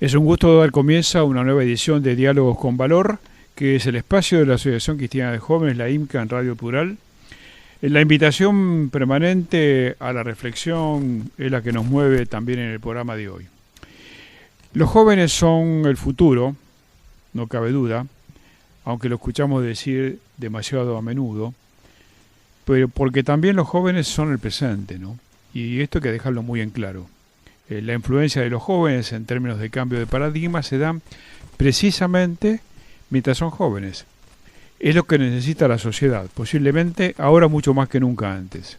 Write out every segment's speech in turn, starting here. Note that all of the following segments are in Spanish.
Es un gusto dar comienzo a una nueva edición de Diálogos con Valor, que es el espacio de la Asociación Cristiana de Jóvenes, la IMCA, en Radio Plural. La invitación permanente a la reflexión es la que nos mueve también en el programa de hoy. Los jóvenes son el futuro, no cabe duda, aunque lo escuchamos decir demasiado a menudo, pero porque también los jóvenes son el presente, ¿no? Y esto hay que dejarlo muy en claro. La influencia de los jóvenes en términos de cambio de paradigma se dan precisamente mientras son jóvenes. Es lo que necesita la sociedad, posiblemente ahora mucho más que nunca antes.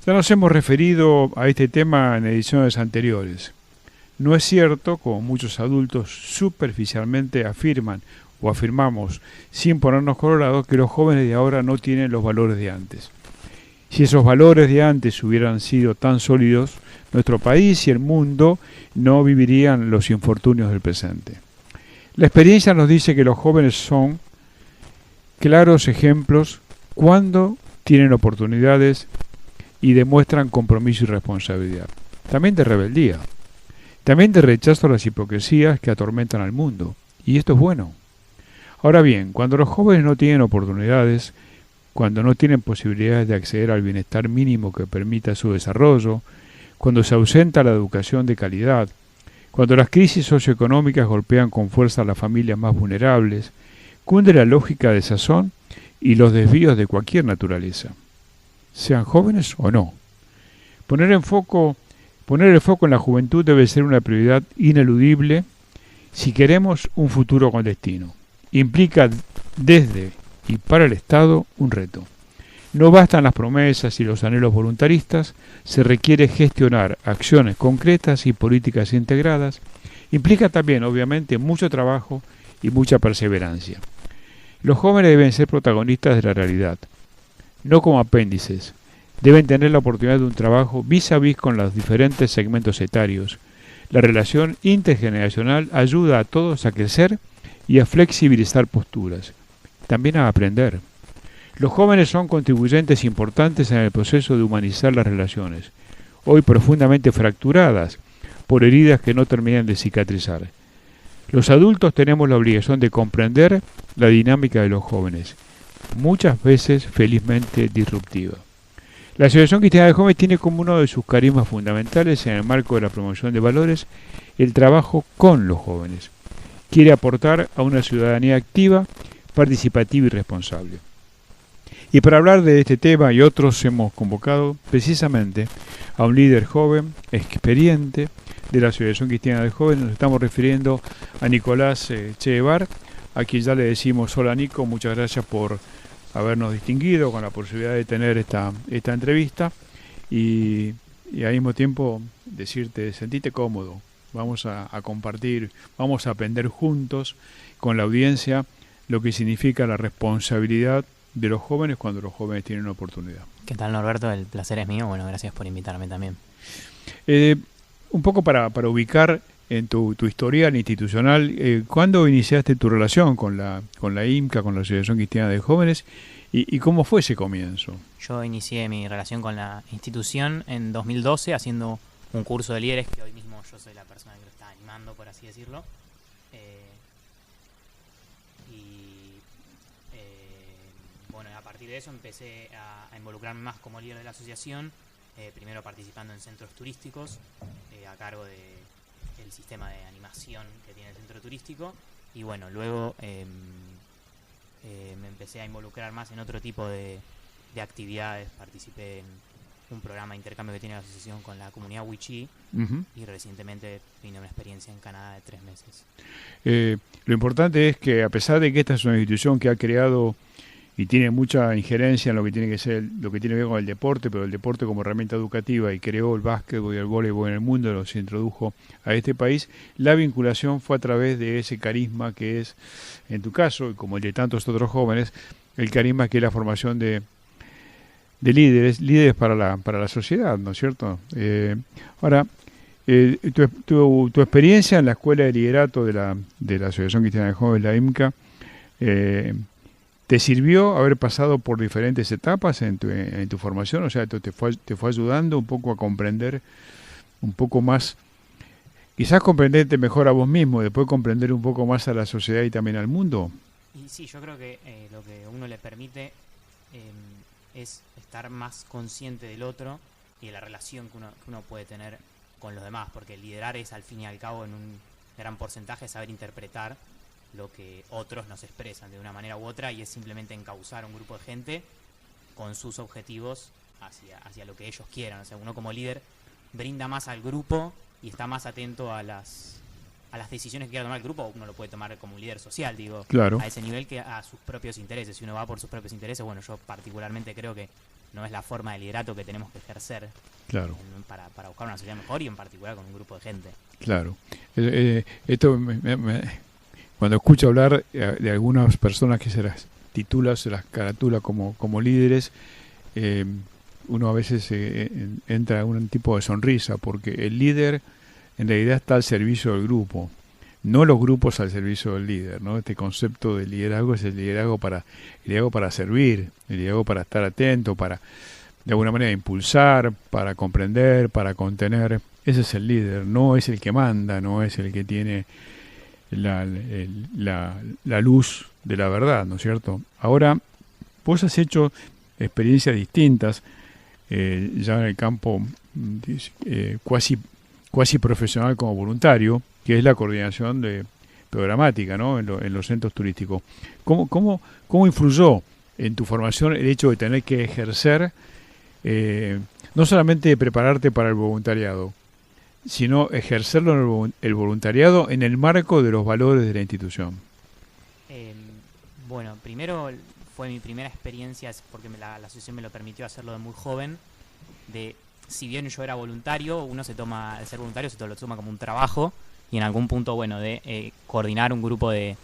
Ya nos hemos referido a este tema en ediciones anteriores. No es cierto, como muchos adultos superficialmente afirman o afirmamos sin ponernos colorados, que los jóvenes de ahora no tienen los valores de antes. Si esos valores de antes hubieran sido tan sólidos, nuestro país y el mundo no vivirían los infortunios del presente. La experiencia nos dice que los jóvenes son claros ejemplos cuando tienen oportunidades y demuestran compromiso y responsabilidad. También de rebeldía, también de rechazo a las hipocresías que atormentan al mundo. Y esto es bueno. Ahora bien, cuando los jóvenes no tienen oportunidades, cuando no tienen posibilidades de acceder al bienestar mínimo que permita su desarrollo, cuando se ausenta la educación de calidad, cuando las crisis socioeconómicas golpean con fuerza a las familias más vulnerables, cunde la lógica de sazón y los desvíos de cualquier naturaleza, sean jóvenes o no. Poner el foco en la juventud debe ser una prioridad ineludible si queremos un futuro con destino. Implica desde y para el Estado un reto. No bastan las promesas y los anhelos voluntaristas, se requiere gestionar acciones concretas y políticas integradas. Implica también, obviamente, mucho trabajo y mucha perseverancia. Los jóvenes deben ser protagonistas de la realidad, no como apéndices. Deben tener la oportunidad de un trabajo vis a vis con los diferentes segmentos etarios. La relación intergeneracional ayuda a todos a crecer y a flexibilizar posturas, también a aprender. Los jóvenes son contribuyentes importantes en el proceso de humanizar las relaciones, hoy profundamente fracturadas por heridas que no terminan de cicatrizar. Los adultos tenemos la obligación de comprender la dinámica de los jóvenes, muchas veces felizmente disruptiva. La Asociación Cristiana de Jóvenes tiene como uno de sus carismas fundamentales en el marco de la promoción de valores el trabajo con los jóvenes. Quiere aportar a una ciudadanía activa, participativa y responsable. Y para hablar de este tema y otros hemos convocado precisamente a un líder joven, experiente de la Asociación Cristiana de Jóvenes. Nos estamos refiriendo a Nicolás Chevar, a quien ya le decimos hola Nico, muchas gracias por habernos distinguido con la posibilidad de tener esta entrevista y al mismo tiempo decirte, sentite cómodo, vamos a compartir, vamos a aprender juntos con la audiencia lo que significa la responsabilidad de los jóvenes cuando los jóvenes tienen una oportunidad. ¿Qué tal, Norberto? El placer es mío. Bueno, gracias por invitarme también. Un poco para ubicar en tu historial institucional, ¿cuándo iniciaste tu relación con la IMCA, con la Asociación Cristiana de Jóvenes, y cómo fue ese comienzo? Yo inicié mi relación con la institución en 2012 haciendo un curso de líderes, que hoy mismo yo soy la persona que lo está animando, por así decirlo. Bueno, a partir de eso empecé a involucrarme más como líder de la asociación, primero participando en centros turísticos, a cargo del sistema de animación que tiene el centro turístico, y bueno, luego me empecé a involucrar más en otro tipo de actividades. Participé en un programa de intercambio que tiene la asociación con la comunidad Wichí, y recientemente vine una experiencia en Canadá de 3 meses. Lo importante es que, a pesar de que esta es una institución que ha creado y tiene mucha injerencia en lo que tiene que ver con el deporte, pero el deporte como herramienta educativa, y creó el básquetbol y el voleibol en el mundo, los introdujo a este país, la vinculación fue a través de ese carisma que es, en tu caso, y como el de tantos otros jóvenes, el carisma que es la formación de líderes para la sociedad, ¿no es cierto? Ahora, tu experiencia en la Escuela de Liderato de la Asociación Cristiana de Jóvenes, la IMCA, ¿te sirvió haber pasado por diferentes etapas en tu formación? O sea, te fue ayudando un poco a comprender un poco más quizás comprenderte mejor a vos mismo, después comprender un poco más a la sociedad y también al mundo. Y sí, yo creo que lo que uno le permite es estar más consciente del otro y de la relación que uno puede tener con los demás, porque liderar es al fin y al cabo en un gran porcentaje saber interpretar lo que otros nos expresan de una manera u otra, y es simplemente encauzar a un grupo de gente con sus objetivos hacia lo que ellos quieran. O sea, uno como líder brinda más al grupo y está más atento a las decisiones que quiera tomar el grupo. Uno lo puede tomar como un líder social, digo, Claro. a ese nivel, que a sus propios intereses. Si uno va por sus propios intereses, bueno, yo particularmente creo que no es la forma de liderato que tenemos que ejercer Claro. para buscar una sociedad mejor, y en particular con un grupo de gente. Claro. Esto cuando escucho hablar de algunas personas que se las titula, se las caratula como líderes, uno a veces entra en un tipo de sonrisa, porque el líder en realidad está al servicio del grupo, no los grupos al servicio del líder, ¿no? Este concepto de liderazgo es el liderazgo para servir, el liderazgo para estar atento, para de alguna manera impulsar, para comprender, para contener. Ese es el líder, no es el que manda, no es el que tiene la luz de la verdad, ¿no es cierto? Ahora, vos has hecho experiencias distintas ya en el campo cuasi profesional como voluntario, que es la coordinación de programática, ¿no? En los centros turísticos. ¿Cómo influyó en tu formación el hecho de tener que ejercer, no solamente prepararte para el voluntariado, sino ejercerlo en el voluntariado en el marco de los valores de la institución? Bueno, primero fue mi primera experiencia, porque la asociación me lo permitió hacerlo de muy joven. Si bien yo era voluntario, el ser voluntario se lo toma como un trabajo, y en algún punto, bueno, de coordinar un grupo de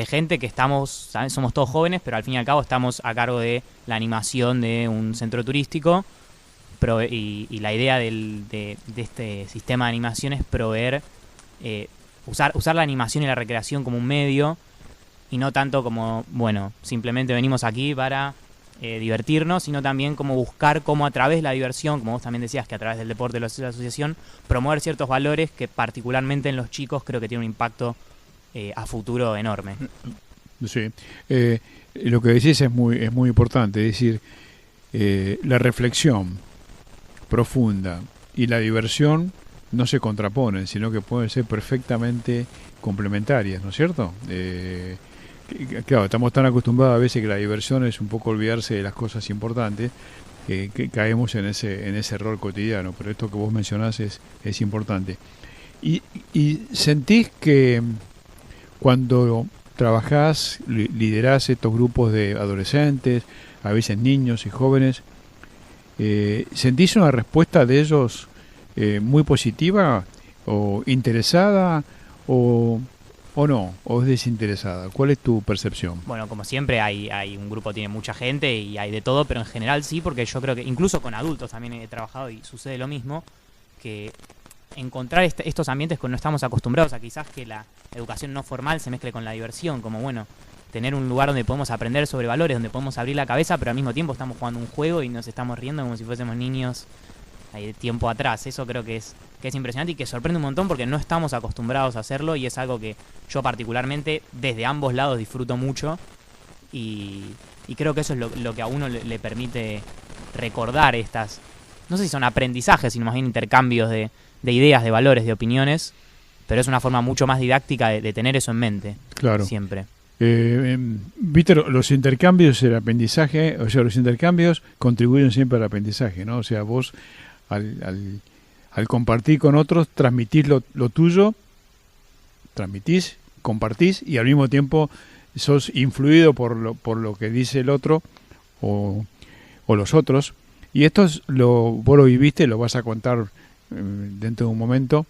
gente que somos todos jóvenes, pero al fin y al cabo estamos a cargo de la animación de un centro turístico, y la idea de este sistema de animación es proveer, usar la animación y la recreación como un medio, y no tanto como, bueno, simplemente venimos aquí para divertirnos, sino también como buscar cómo a través de la diversión, como vos también decías, que a través del deporte de la asociación, promover ciertos valores que particularmente en los chicos creo que tiene un impacto a futuro enorme. Sí, lo que decís es muy importante, es decir, la reflexión profunda y la diversión no se contraponen, sino que pueden ser perfectamente complementarias, ¿no es cierto? Claro, estamos tan acostumbrados a veces que la diversión es un poco olvidarse de las cosas importantes, que caemos en ese error cotidiano, pero esto que vos mencionás es importante. Y sentís que cuando trabajás, liderás estos grupos de adolescentes, a veces niños y jóvenes, ¿sentís una respuesta de ellos muy positiva o interesada o no, o es desinteresada? ¿Cuál es tu percepción? Bueno, como siempre hay un grupo, tiene mucha gente y hay de todo, pero en general sí, porque yo creo que incluso con adultos también he trabajado y sucede lo mismo, que encontrar estos ambientes que no estamos acostumbrados a, quizás que la educación no formal se mezcle con la diversión, como bueno, tener un lugar donde podemos aprender sobre valores, donde podemos abrir la cabeza, pero al mismo tiempo estamos jugando un juego y nos estamos riendo como si fuésemos niños de tiempo atrás. Eso creo que es impresionante y que sorprende un montón, porque no estamos acostumbrados a hacerlo, y es algo que yo particularmente desde ambos lados disfruto mucho, y creo que eso es lo que a uno le permite recordar estas, no sé si son aprendizajes, sino más bien intercambios de ideas, de valores, de opiniones, pero es una forma mucho más didáctica de tener eso en mente. Claro. Siempre. Viste, los intercambios, el aprendizaje, o sea, los intercambios contribuyen siempre al aprendizaje, ¿no? O sea, vos al compartir con otros, transmitís lo tuyo, compartís, y al mismo tiempo sos influido por lo que dice el otro o los otros, y esto vos lo viviste, lo vas a contar dentro de un momento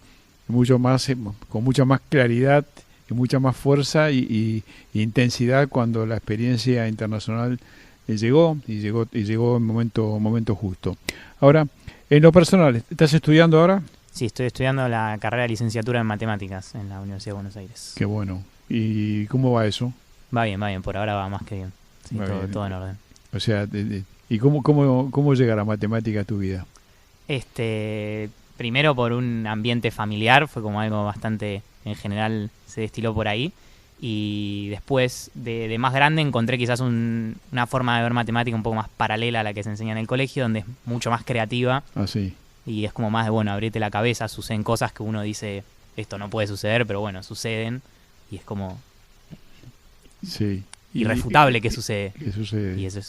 mucho más, con mucha más claridad y mucha más fuerza y intensidad, cuando la experiencia internacional llegó en momento justo. Ahora, en lo personal, ¿estás estudiando ahora? Sí, estoy estudiando la carrera de licenciatura en matemáticas en la Universidad de Buenos Aires. Qué bueno. ¿Y cómo va eso? Va bien, por ahora va más que bien. Sí, todo en orden. O sea, ¿y cómo llega la matemática a tu vida? primero por un ambiente familiar, fue como algo bastante, en general se destiló por ahí. Y después de más grande encontré quizás una forma de ver matemática un poco más paralela a la que se enseña en el colegio, donde es mucho más creativa. Ah, sí. Y es como más de, bueno, abrirte la cabeza, suceden cosas que uno dice, esto no puede suceder, pero bueno, suceden. Y es como Sí. irrefutable que sucede. ¿Qué sucede? Y eso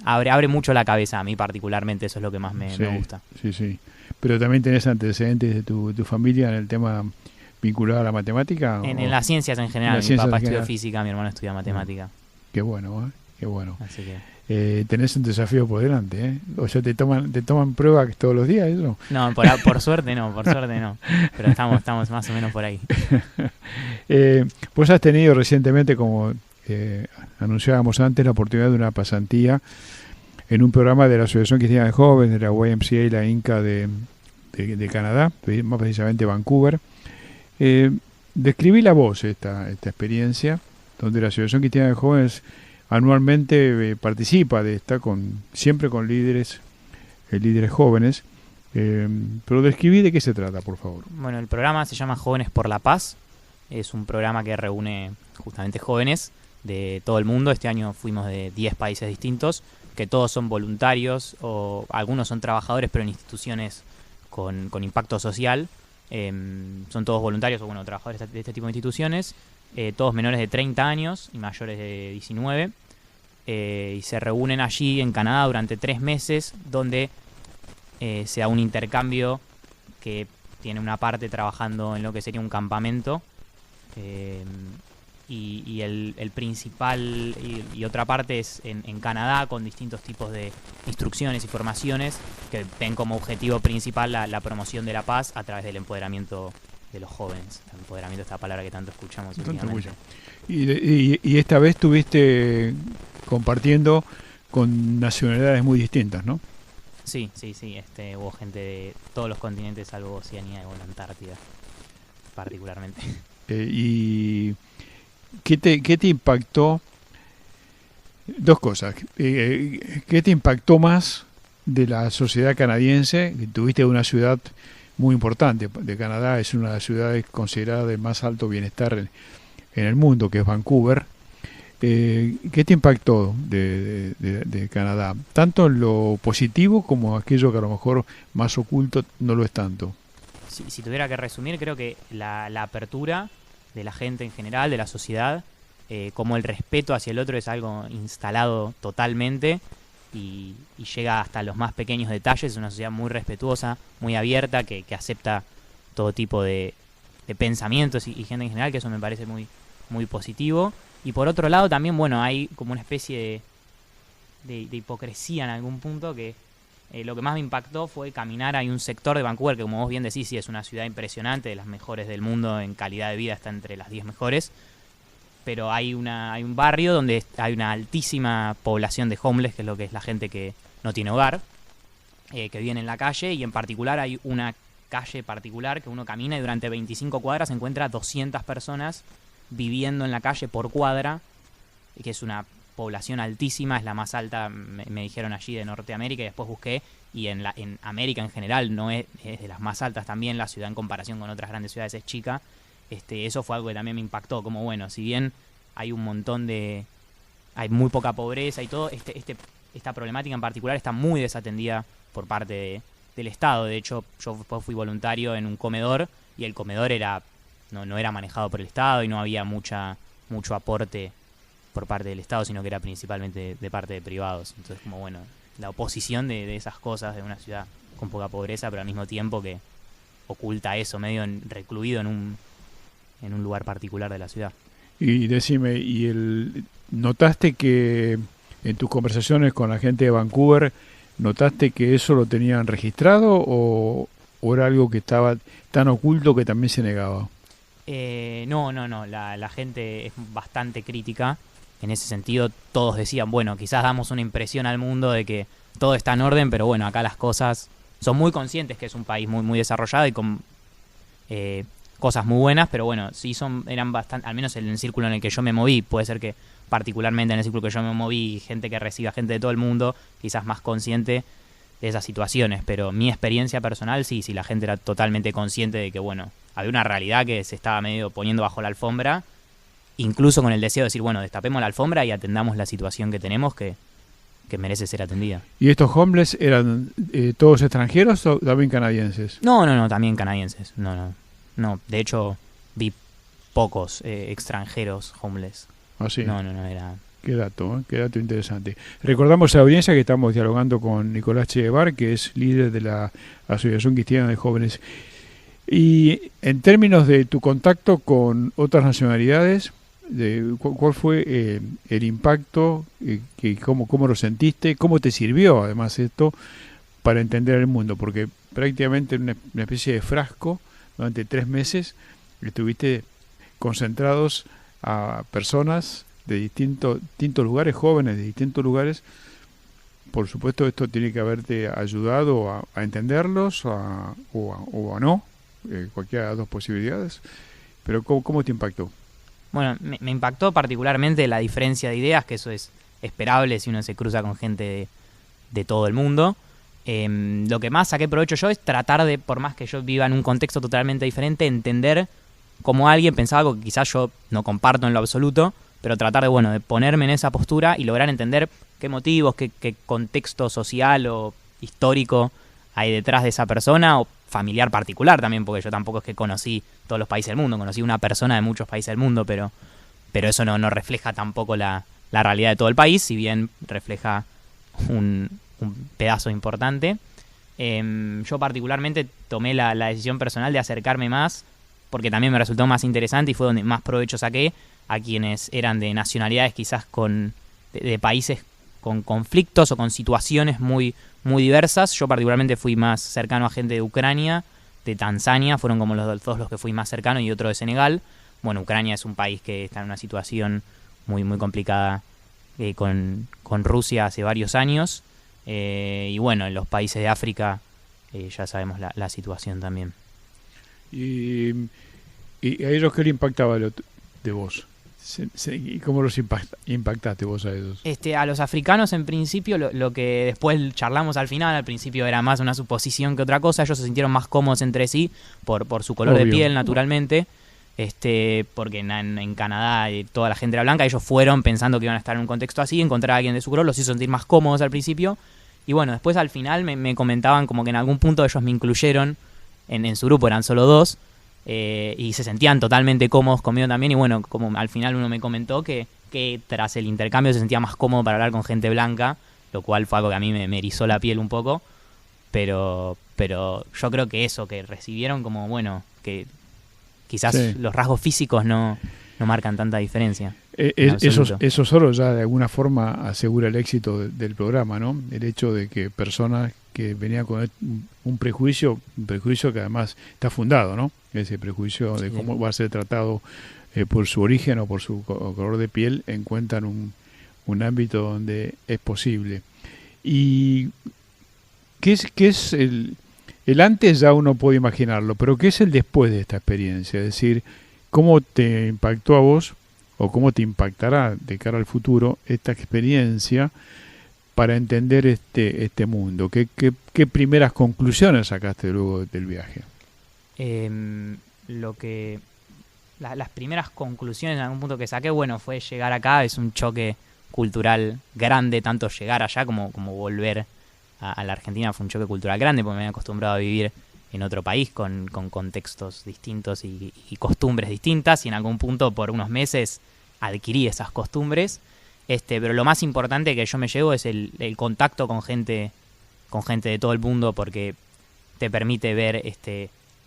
abre mucho la cabeza, a mí particularmente, eso es lo que más me gusta. Sí, sí. Pero también tenés antecedentes de tu familia en el tema vinculado a la matemática. En las ciencias en general, mi papá estudia física, mi hermano estudia matemática. Qué bueno, qué bueno. Así que tenés un desafío por delante, ¿eh? O sea, te toman pruebas todos los días, ¿eso? No, por suerte no, pero estamos más o menos por ahí. Vos has tenido recientemente, como anunciábamos antes, la oportunidad de una pasantía en un programa de la Asociación Cristiana de Jóvenes, de la YMCA y la INCA de Canadá, más precisamente Vancouver. Describí la voz esta experiencia, donde la Asociación Cristiana de Jóvenes anualmente participa de esta, siempre con líderes jóvenes. Pero describí de qué se trata, por favor. Bueno, el programa se llama Jóvenes por la Paz. Es un programa que reúne justamente jóvenes de todo el mundo. Este año fuimos de 10 países distintos, que todos son voluntarios, o algunos son trabajadores, pero en instituciones con impacto social. Son todos voluntarios o trabajadores de este tipo de instituciones, todos menores de 30 años y mayores de 19, y se reúnen allí en Canadá durante 3 meses, donde se da un intercambio que tiene una parte trabajando en lo que sería un campamento, y el principal y otra parte es en Canadá, con distintos tipos de instrucciones y formaciones que ven como objetivo principal la promoción de la paz a través del empoderamiento de los jóvenes. El empoderamiento, esta palabra que tanto escuchamos últimamente. Y esta vez estuviste compartiendo con nacionalidades muy distintas, ¿no? Sí. Hubo gente de todos los continentes, salvo Oceanía y la Antártida, particularmente. ¿Y qué te impactó? Dos cosas. ¿Qué te impactó más de la sociedad canadiense? Tuviste una ciudad muy importante de Canadá, es una de las ciudades consideradas de más alto bienestar en el mundo, que es Vancouver. ¿Qué te impactó de Canadá? Tanto en lo positivo como aquello que a lo mejor más oculto no lo es tanto. Si tuviera que resumir, creo que la apertura de la gente en general, de la sociedad, como el respeto hacia el otro es algo instalado totalmente y llega hasta los más pequeños detalles. Es una sociedad muy respetuosa, muy abierta, que acepta todo tipo de pensamientos y gente en general, que eso me parece muy, muy positivo. Y por otro lado también, hay como una especie de hipocresía en algún punto que lo que más me impactó fue caminar. Hay un sector de Vancouver que, como vos bien decís, sí es una ciudad impresionante, de las mejores del mundo en calidad de vida, está entre las 10 mejores, pero hay un barrio donde hay una altísima población de homeless, que es la gente que no tiene hogar, que vive en la calle, y en particular hay una calle particular que uno camina y durante 25 cuadras encuentra 200 personas viviendo en la calle por cuadra, que es una población altísima, es la más alta, me dijeron allí, de Norteamérica, y después busqué, y en América en general no es de las más altas también. La ciudad en comparación con otras grandes ciudades es chica. Eso fue algo que también me impactó, como si bien hay un montón hay muy poca pobreza y todo, esta problemática en particular está muy desatendida por parte del Estado. De hecho, yo fui voluntario en un comedor, y el comedor no era manejado por el Estado, y no había mucho aporte por parte del Estado, sino que era principalmente de parte de privados. Entonces, la oposición de esas cosas, de una ciudad con poca pobreza, pero al mismo tiempo que oculta eso, medio recluido en un lugar particular de la ciudad. Y decime, ¿notaste que en tus conversaciones con la gente de Vancouver, notaste que eso lo tenían registrado o era algo que estaba tan oculto que también se negaba? No. La gente es bastante crítica. En ese sentido, todos decían, quizás damos una impresión al mundo de que todo está en orden, pero acá las cosas son muy conscientes que es un país muy, muy desarrollado y con cosas muy buenas, pero sí eran bastante, al menos en el círculo en el que yo me moví. Puede ser que particularmente en el círculo que yo me moví, gente que recibe a gente de todo el mundo, quizás más consciente esas situaciones, pero mi experiencia personal sí, la gente era totalmente consciente de que, bueno, había una realidad que se estaba medio poniendo bajo la alfombra, incluso con el deseo de decir, bueno, destapemos la alfombra y atendamos la situación que tenemos que merece ser atendida. ¿Y estos homeless eran todos extranjeros o también canadienses? No, también canadienses, no, de hecho vi pocos extranjeros homeless. Ah, sí. No, era... Qué dato interesante. Recordamos a la audiencia que estamos dialogando con Nicolás Chevar, que es líder de la Asociación Cristiana de Jóvenes. Y en términos de tu contacto con otras nacionalidades, ¿cuál fue el impacto? ¿Cómo lo sentiste? ¿Cómo te sirvió además esto para entender el mundo? Porque prácticamente en una especie de frasco, durante 3 meses, estuviste concentrados a personas de distintos lugares, jóvenes de distintos lugares. Por supuesto, esto tiene que haberte ayudado a entenderlos o a no, cualquiera de las dos posibilidades. Pero ¿cómo te impactó? Bueno, me impactó particularmente la diferencia de ideas, que eso es esperable si uno se cruza con gente de todo el mundo. Lo que más saqué provecho yo es tratar de, por más que yo viva en un contexto totalmente diferente, entender cómo alguien pensaba algo que quizás yo no comparto en lo absoluto, pero tratar de ponerme en esa postura y lograr entender qué motivos, qué contexto social o histórico hay detrás de esa persona, o familiar particular también, porque yo tampoco es que conocí todos los países del mundo, conocí una persona de muchos países del mundo, pero eso no refleja tampoco la realidad de todo el país, si bien refleja un pedazo importante. Yo particularmente tomé la decisión personal de acercarme más, porque también me resultó más interesante y fue donde más provecho saqué, a quienes eran de nacionalidades quizás de países con conflictos o con situaciones muy, muy diversas. Yo particularmente fui más cercano a gente de Ucrania, de Tanzania, fueron como todos los que fui más cercano, y otro de Senegal. Bueno, Ucrania es un país que está en una situación muy, muy complicada con Rusia hace varios años. Y bueno, en los países de África ya sabemos la situación también. ¿Y a ellos qué le impactaba de vos? ¿Y cómo los impactaste vos a ellos? A los africanos, en principio, lo que después charlamos al principio era más una suposición que otra cosa. Ellos se sintieron más cómodos entre sí por su color de piel, naturalmente. Porque en Canadá toda la gente era blanca. Ellos fueron pensando que iban a estar en un contexto así. Encontrar a alguien de su color los hizo sentir más cómodos al principio. Y bueno, después al final me comentaban como que en algún punto ellos me incluyeron en su grupo, eran solo 2. Y se sentían totalmente cómodos conmigo también. Y bueno, como al final uno me comentó que tras el intercambio se sentía más cómodo para hablar con gente blanca, lo cual fue algo que a mí me erizó la piel un poco. Pero yo creo que eso, que recibieron como, bueno, que quizás los rasgos físicos no marcan tanta diferencia. Eso solo ya de alguna forma asegura el éxito del programa, ¿no? El hecho de que personas que venían con un prejuicio que además está fundado, ¿no? Ese prejuicio de cómo va a ser tratado por su origen o por su color de piel, encuentran un ámbito donde es posible. ¿Y qué es el antes? Ya uno puede imaginarlo, pero ¿qué es el después de esta experiencia? Es decir, ¿cómo te impactó a vos o cómo te impactará de cara al futuro esta experiencia para entender este mundo? ¿Qué primeras conclusiones sacaste luego del viaje? Las primeras conclusiones en algún punto que saqué, fue llegar acá. Es un choque cultural grande, tanto llegar allá como volver a la Argentina. Fue un choque cultural grande porque me había acostumbrado a vivir en otro país con contextos distintos y costumbres distintas, y en algún punto por unos meses adquirí esas costumbres. Pero lo más importante que yo me llevo es el contacto con gente de todo el mundo, porque te permite ver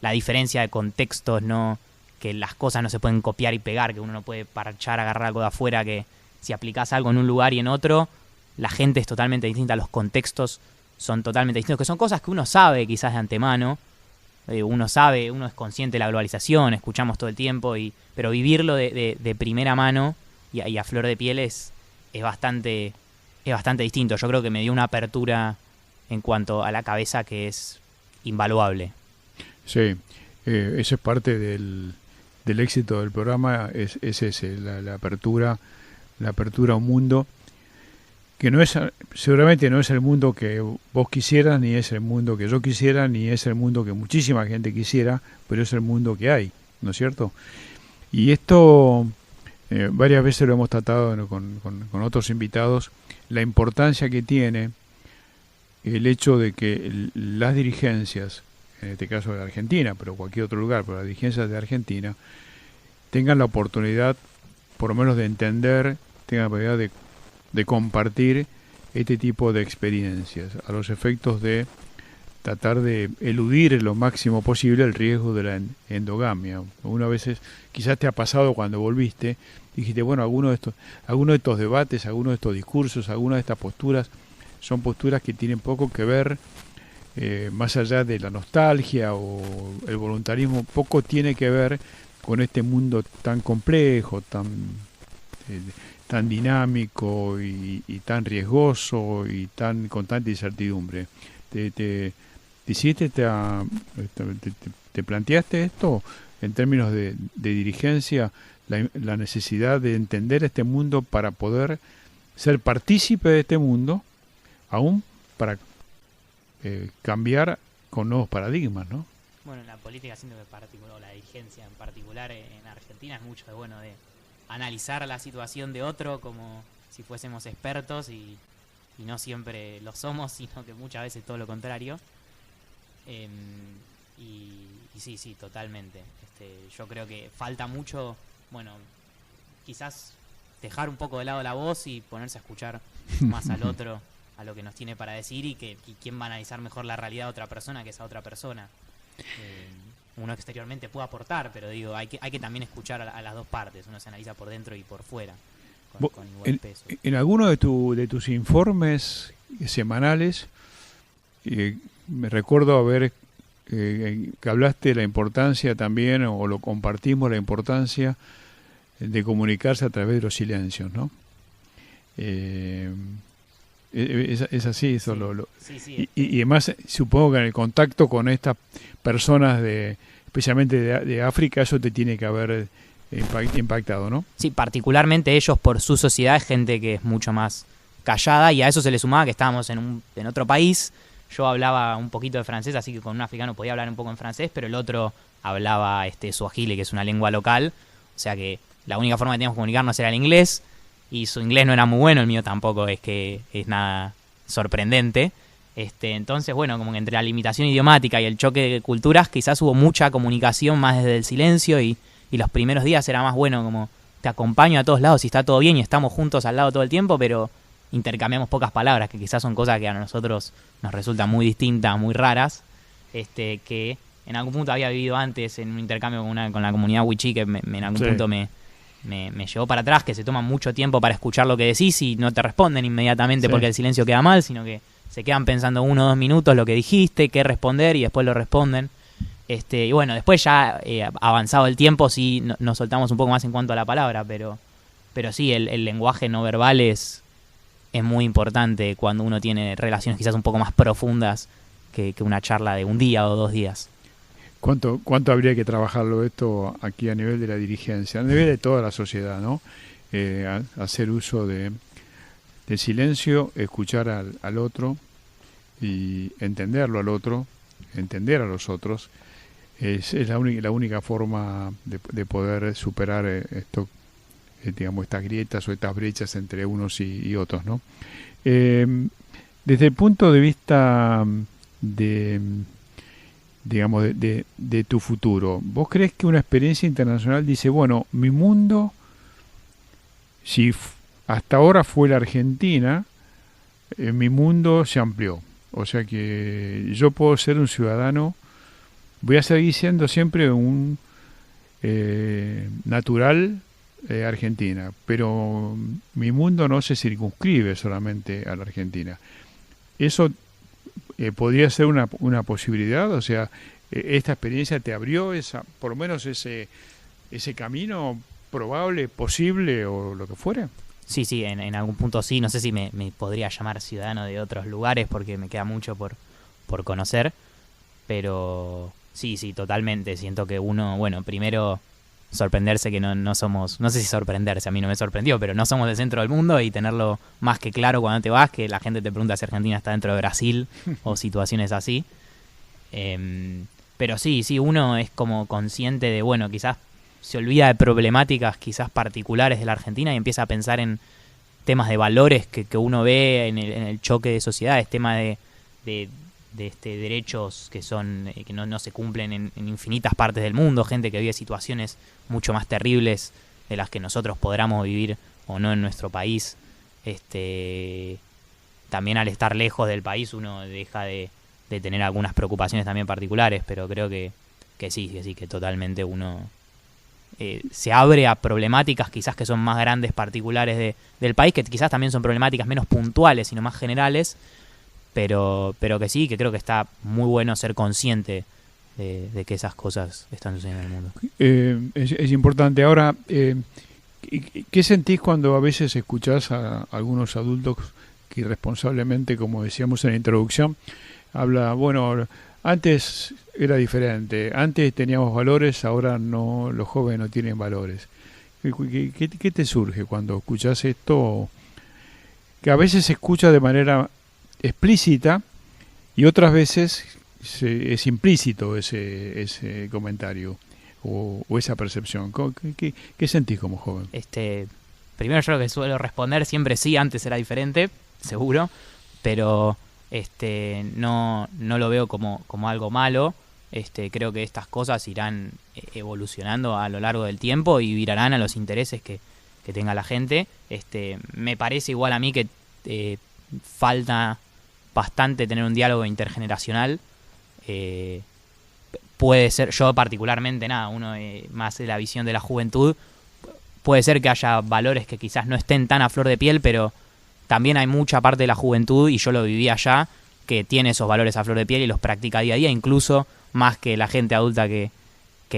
la diferencia de contextos, ¿no? Que las cosas no se pueden copiar y pegar, que uno no puede parchar, agarrar algo de afuera, que si aplicás algo en un lugar y en otro, la gente es totalmente distinta, los contextos son totalmente distintos, que son cosas que uno sabe quizás de antemano. Uno es consciente de la globalización, escuchamos todo el tiempo, pero vivirlo de primera mano y a flor de piel es bastante distinto. Yo creo que me dio una apertura en cuanto a la cabeza que es invaluable. Sí, eso es parte del éxito del programa, es ese, la apertura a un mundo. que no es, seguramente no es el mundo que vos quisieras, ni es el mundo que yo quisiera, ni es el mundo que muchísima gente quisiera, pero es el mundo que hay, ¿no es cierto? Y esto varias veces lo hemos tratado con otros invitados, la importancia que tiene el hecho de que las dirigencias, en este caso de Argentina, pero cualquier otro lugar, pero las dirigencias de Argentina, tengan la oportunidad, por lo menos de entender, tengan la oportunidad de compartir este tipo de experiencias, a los efectos de tratar de eludir lo máximo posible el riesgo de la endogamia. Algunas veces, quizás te ha pasado cuando volviste, dijiste, bueno, algunos de estos debates, algunos de estos discursos, algunas de estas posturas, son posturas que tienen poco que ver, más allá de la nostalgia o el voluntarismo, poco tiene que ver con este mundo tan complejo, tan dinámico y tan riesgoso y con tanta incertidumbre. ¿Te planteaste esto en términos de dirigencia, la necesidad de entender este mundo para poder ser partícipe de este mundo, aún para cambiar con nuevos paradigmas, ¿no? Bueno, la política, siento que particular, la dirigencia en particular en Argentina es mucho de analizar la situación de otro como si fuésemos expertos y no siempre lo somos, sino que muchas veces todo lo contrario. Y sí, totalmente. Yo creo que falta mucho, quizás dejar un poco de lado la voz y ponerse a escuchar más al otro, a lo que nos tiene para decir y quién va a analizar mejor la realidad de otra persona que esa otra persona. Uno exteriormente puede aportar, pero digo, hay que también escuchar a las dos partes. Uno se analiza por dentro y por fuera, con igual peso. En alguno de tus informes semanales, me recuerdo haber que hablaste de la importancia también, o lo compartimos, la importancia de comunicarse a través de los silencios, ¿no? Es así, eso sí. Sí. Y además supongo que en el contacto con estas personas especialmente de África, eso te tiene que haber impactado, ¿no? Sí, particularmente ellos, por su sociedad, es gente que es mucho más callada, y a eso se le sumaba que estábamos en otro país. Yo hablaba un poquito de francés, así que con un africano podía hablar un poco en francés, pero el otro hablaba suajili, que es una lengua local, o sea que la única forma que teníamos de comunicarnos era el inglés, y su inglés no era muy bueno, el mío tampoco es que es nada sorprendente. Entonces, como que entre la limitación idiomática y el choque de culturas, quizás hubo mucha comunicación más desde el silencio, y los primeros días era más como te acompaño a todos lados y está todo bien y estamos juntos al lado todo el tiempo, pero intercambiamos pocas palabras, que quizás son cosas que a nosotros nos resultan muy distintas, muy raras, que en algún punto había vivido antes en un intercambio con la comunidad wichí, que en algún punto me llevó para atrás, que se toma mucho tiempo para escuchar lo que decís y no te responden inmediatamente porque el silencio queda mal, sino que se quedan pensando 1 o 2 minutos lo que dijiste, qué responder, y después lo responden. Y después ya avanzado el tiempo sí nos soltamos un poco más en cuanto a la palabra, pero sí, el lenguaje no verbal es muy importante cuando uno tiene relaciones quizás un poco más profundas que una charla de un día o 2 días. ¿Cuánto habría que trabajarlo esto aquí a nivel de la dirigencia, a nivel de toda la sociedad, ¿no? Hacer uso del silencio, escuchar al otro y entenderlo al otro, entender a los otros. Es la única forma de poder superar estas grietas o estas brechas entre unos y otros, ¿no? Desde el punto de vista de tu futuro, ¿vos crees que una experiencia internacional dice, bueno, mi mundo, si hasta ahora fue la Argentina, mi mundo se amplió? O sea que yo puedo ser un ciudadano, voy a seguir siendo siempre un natural Argentina, pero mi mundo no se circunscribe solamente a la Argentina. Eso podría ser una posibilidad, o sea, esta experiencia te abrió por lo menos ese camino probable, posible o lo que fuera. Sí, en algún punto sí, no sé si me podría llamar ciudadano de otros lugares porque me queda mucho por conocer, pero sí, totalmente, siento que uno, primero sorprenderse que no somos, no sé si sorprenderse, a mí no me sorprendió, pero no somos el centro del mundo, y tenerlo más que claro cuando te vas, que la gente te pregunta si Argentina está dentro de Brasil o situaciones así. Pero sí, uno es como consciente de, bueno, quizás se olvida de problemáticas quizás particulares de la Argentina y empieza a pensar en temas de valores que uno ve en el choque de sociedades, temas de derechos que son que no se cumplen en infinitas partes del mundo, gente que vive situaciones mucho más terribles de las que nosotros podamos vivir o no en nuestro país. También al estar lejos del país uno deja de tener algunas preocupaciones también particulares, pero creo que sí, que totalmente uno se abre a problemáticas quizás que son más grandes, particulares del país, que quizás también son problemáticas menos puntuales, sino más generales, pero que sí, que creo que está muy bueno ser consciente de que esas cosas están sucediendo en el mundo. Es importante. Ahora, ¿qué sentís cuando a veces escuchás a algunos adultos que irresponsablemente, como decíamos en la introducción, habla, bueno, antes era diferente, antes teníamos valores, ahora no, los jóvenes no tienen valores? ¿Qué te surge cuando escuchás esto? Que a veces se escucha de manera explícita y otras veces es implícito ese comentario o esa percepción. ¿Qué sentís como joven? Primero, yo lo que suelo responder siempre sí, antes era diferente, seguro, pero no lo veo como algo malo. Creo que estas cosas irán evolucionando a lo largo del tiempo y virarán a los intereses que tenga la gente. Me parece igual a mí que falta bastante tener un diálogo intergeneracional. Puede ser, yo particularmente, uno más de la visión de la juventud, puede ser que haya valores que quizás no estén tan a flor de piel, pero también hay mucha parte de la juventud, y yo lo viví allá, que tiene esos valores a flor de piel y los practica día a día, incluso más que la gente adulta que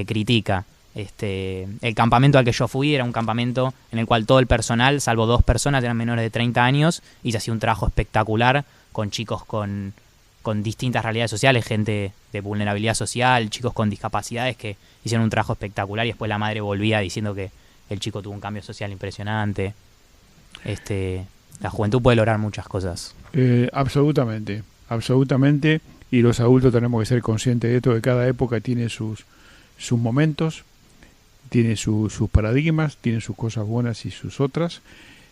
critica. El campamento al que yo fui era un campamento en el cual todo el personal, salvo 2 personas, eran menores de 30 años, y se hacía un trabajo espectacular con chicos con distintas realidades sociales, gente de vulnerabilidad social, chicos con discapacidades que hicieron un trabajo espectacular, y después la madre volvía diciendo que el chico tuvo un cambio social impresionante. La juventud puede lograr muchas cosas. Absolutamente, y los adultos tenemos que ser conscientes de esto, que cada época tiene sus momentos, tiene sus paradigmas, tiene sus cosas buenas y sus otras.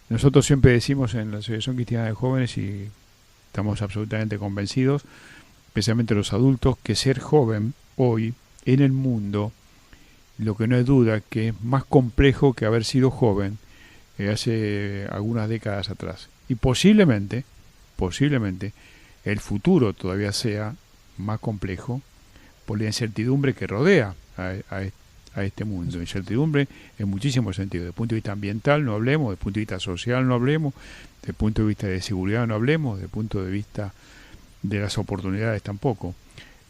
Nosotros siempre decimos en la Asociación Cristiana de Jóvenes, y estamos absolutamente convencidos, especialmente los adultos, que ser joven hoy en el mundo, lo que no es duda que es más complejo que haber sido joven hace algunas décadas atrás. Y posiblemente, el futuro todavía sea más complejo por la incertidumbre que rodea a este mundo. Incertidumbre en muchísimos sentidos. Desde el punto de vista ambiental no hablemos, desde el punto de vista social no hablemos, desde el punto de vista de seguridad no hablemos, desde el punto de vista de las oportunidades tampoco.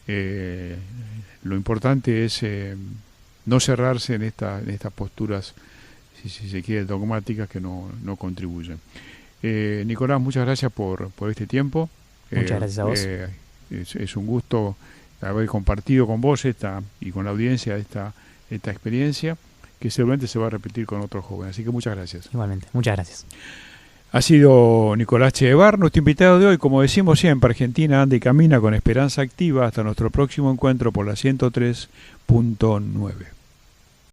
Lo importante es no cerrarse en estas posturas, si se quiere, dogmáticas, que no contribuyen. Nicolás, muchas gracias por este tiempo. Muchas gracias a vos. Es un gusto haber compartido con vos y con la audiencia esta experiencia, que seguramente se va a repetir con otros jóvenes. Así que muchas gracias. Igualmente, muchas gracias. Ha sido Nicolás Chevar, nuestro invitado de hoy. Como decimos siempre, Argentina anda y camina con esperanza activa. Hasta nuestro próximo encuentro por la 103.9.